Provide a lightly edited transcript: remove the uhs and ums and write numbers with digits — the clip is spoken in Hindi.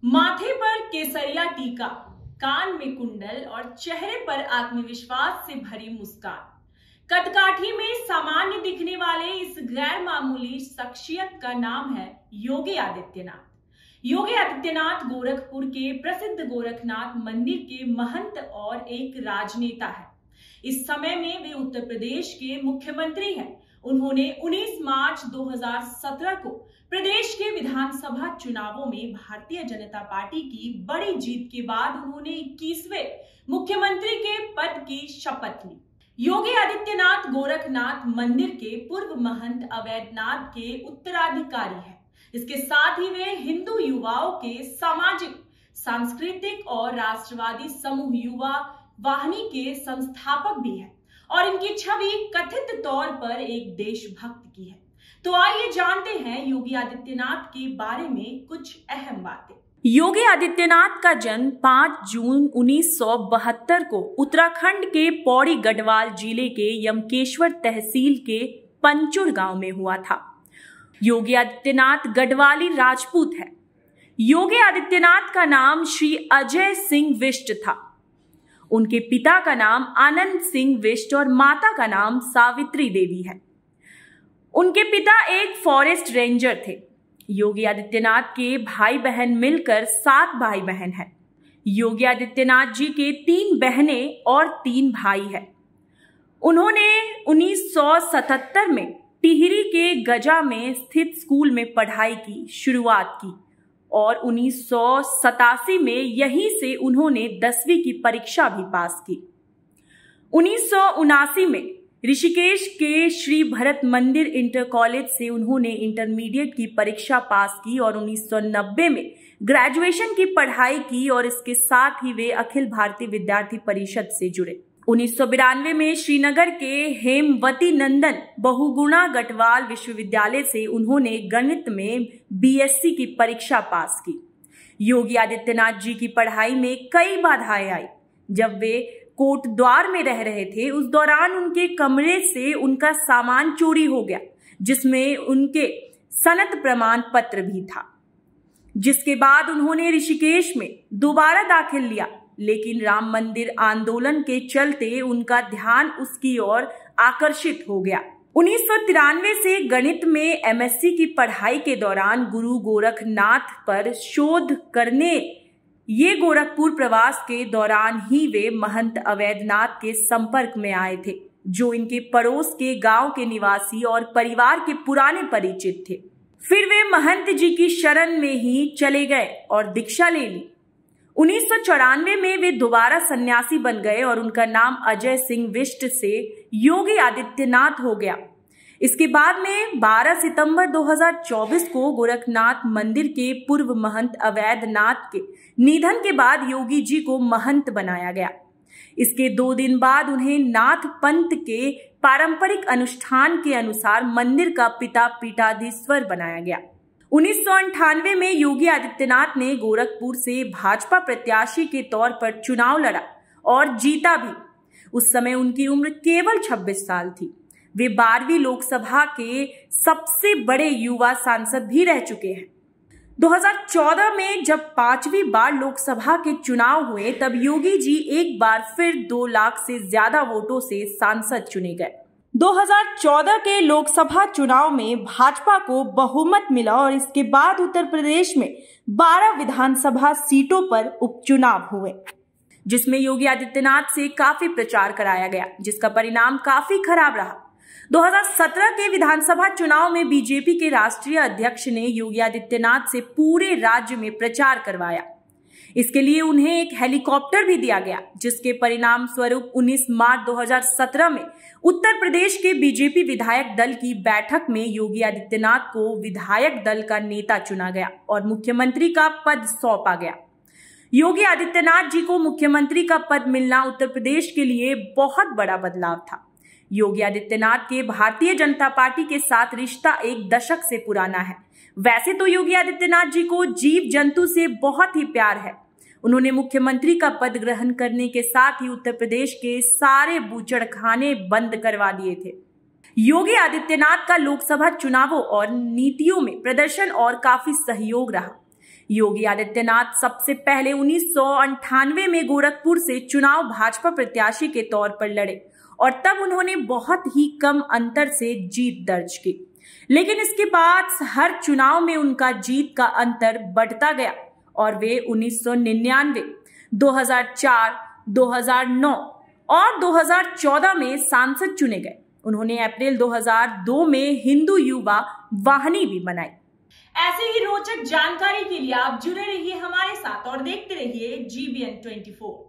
माथे पर केसरिया टीका, कान में कुंडल और चेहरे पर आत्मविश्वास से भरी मुस्कान। कदकाठी में सामान्य दिखने वाले इस गैर मामूली शख्सियत का नाम है योगी आदित्यनाथ। योगी आदित्यनाथ गोरखपुर के प्रसिद्ध गोरखनाथ मंदिर के महंत और एक राजनेता है। इस समय में वे उत्तर प्रदेश के मुख्यमंत्री हैं। उन्होंने 19 मार्च 2017 को प्रदेश के विधानसभा चुनावों में भारतीय जनता पार्टी की बड़ी जीत के बाद उन्होंने 21वें मुख्यमंत्री के पद की शपथ ली। योगी आदित्यनाथ गोरखनाथ मंदिर के पूर्व महंत अवैधनाथ के उत्तराधिकारी हैं। इसके साथ ही वे हिंदू युवाओं के सामाजिक, सांस्कृतिक और राष्ट्रवादी समूह युवा वाहिनी के संस्थापक भी हैं और इनकी छवि कथित तौर पर एक देशभक्त की है। तो आइए जानते हैं योगी आदित्यनाथ के बारे में कुछ अहम बातें। योगी आदित्यनाथ का जन्म 5 जून 1972 को उत्तराखंड के पौड़ी गढ़वाल जिले के यमकेश्वर तहसील के पंचुर गांव में हुआ था। योगी आदित्यनाथ गढ़वाली राजपूत है। योगी आदित्यनाथ का नाम श्री अजय सिंह विष्ट था। उनके पिता का नाम आनंद सिंह विष्ट और माता का नाम सावित्री देवी है। उनके पिता एक फॉरेस्ट रेंजर थे। योगी आदित्यनाथ के भाई बहन मिलकर 7 भाई बहन हैं। योगी आदित्यनाथ जी के 3 बहनें और 3 भाई हैं। उन्होंने 1977 में टिहरी के गजा में स्थित स्कूल में पढ़ाई की शुरुआत की और 1987 में यहीं से उन्होंने 10वीं की परीक्षा भी पास की। 1979 में ऋषिकेश के श्री भरत मंदिर इंटर कॉलेज से उन्होंने इंटरमीडिएट की परीक्षा पास की और 1990 में ग्रेजुएशन की पढ़ाई की और इसके साथ ही वे अखिल भारतीय विद्यार्थी परिषद से जुड़े। 1992 में श्रीनगर के हेमवती नंदन बहुगुणा गढ़वाल विश्वविद्यालय से उन्होंने गणित में बीएससी की परीक्षा पास की। योगी आदित्यनाथ जी की पढ़ाई में कई बाधाएं आई। जब वे कोटद्वार में रह रहे थे उस दौरान उनके कमरे से उनका सामान चोरी हो गया, जिसमें उनके सनद प्रमाण पत्र भी था। जिसके बाद उन्होंने ऋषिकेश में दोबारा दाखिल लिया, लेकिन राम मंदिर आंदोलन के चलते उनका ध्यान उसकी ओर आकर्षित हो गया। 1993 से गणित में एमएससी की पढ़ाई के दौरान गुरु गोरखनाथ पर शोध करने ये गोरखपुर प्रवास के दौरान ही वे महंत अवैधनाथ के संपर्क में आए थे, जो इनके पड़ोस के गांव के निवासी और परिवार के पुराने परिचित थे। फिर वे महंत जी की शरण में ही चले गए और दीक्षा ले ली। 1994 में वे दोबारा सन्यासी बन गए और उनका नाम अजय सिंह विष्ट से योगी आदित्यनाथ हो गया। इसके बाद में 12 सितंबर 2024 को गोरखनाथ मंदिर के पूर्व महंत अवैधनाथ के निधन के बाद योगी जी को महंत बनाया गया। इसके 2 दिन बाद उन्हें नाथ पंथ के पारंपरिक अनुष्ठान के अनुसार मंदिर का पिता पीठाधीश्वर बनाया गया। 1998 में योगी आदित्यनाथ ने गोरखपुर से भाजपा प्रत्याशी के तौर पर चुनाव लड़ा और जीता भी। उस समय उनकी उम्र केवल 26 साल थी। वे 12वीं लोकसभा के सबसे बड़े युवा सांसद भी रह चुके हैं। 2014 में जब 5वीं बार लोकसभा के चुनाव हुए तब योगी जी एक बार फिर 2 लाख से ज्यादा वोटों से सांसद चुने गए। 2014 के लोकसभा चुनाव में भाजपा को बहुमत मिला और इसके बाद उत्तर प्रदेश में 12 विधानसभा सीटों पर उपचुनाव हुए, जिसमें योगी आदित्यनाथ से काफी प्रचार कराया गया, जिसका परिणाम काफी खराब रहा। 2017 के विधानसभा चुनाव में बीजेपी के राष्ट्रीय अध्यक्ष ने योगी आदित्यनाथ से पूरे राज्य में प्रचार करवाया। इसके लिए उन्हें एक हेलीकॉप्टर भी दिया गया, जिसके परिणाम स्वरूप 19 मार्च 2017 में उत्तर प्रदेश के बीजेपी विधायक दल की बैठक में योगी आदित्यनाथ को विधायक दल का नेता चुना गया और मुख्यमंत्री का पद सौंपा गया। योगी आदित्यनाथ जी को मुख्यमंत्री का पद मिलना उत्तर प्रदेश के लिए बहुत बड़ा बदलाव था। योगी आदित्यनाथ के भारतीय जनता पार्टी के साथ रिश्ता एक दशक से पुराना है। वैसे तो योगी आदित्यनाथ जी को जीव जंतु से बहुत ही प्यार है। उन्होंने मुख्यमंत्री का पद ग्रहण करने के साथ ही उत्तर प्रदेश के सारे बूचड़खाने बंद करवा दिए थे। योगी आदित्यनाथ का लोकसभा चुनावों और नीतियों में प्रदर्शन और काफी सहयोग रहा। योगी आदित्यनाथ सबसे पहले 1998 में गोरखपुर से चुनाव भाजपा प्रत्याशी के तौर पर लड़े और तब उन्होंने बहुत ही कम अंतर से जीत दर्ज की। लेकिन इसके बाद हर चुनाव में उनका जीत का अंतर बढ़ता गया और वे 1999, 2004, 2009 और 2014 में सांसद चुने गए। उन्होंने अप्रैल 2002 में हिंदू युवा वाहिनी भी बनाई। ऐसे ही रोचक जानकारी के लिए आप जुड़े रहिए हमारे साथ और देखते रहिए GBN 24।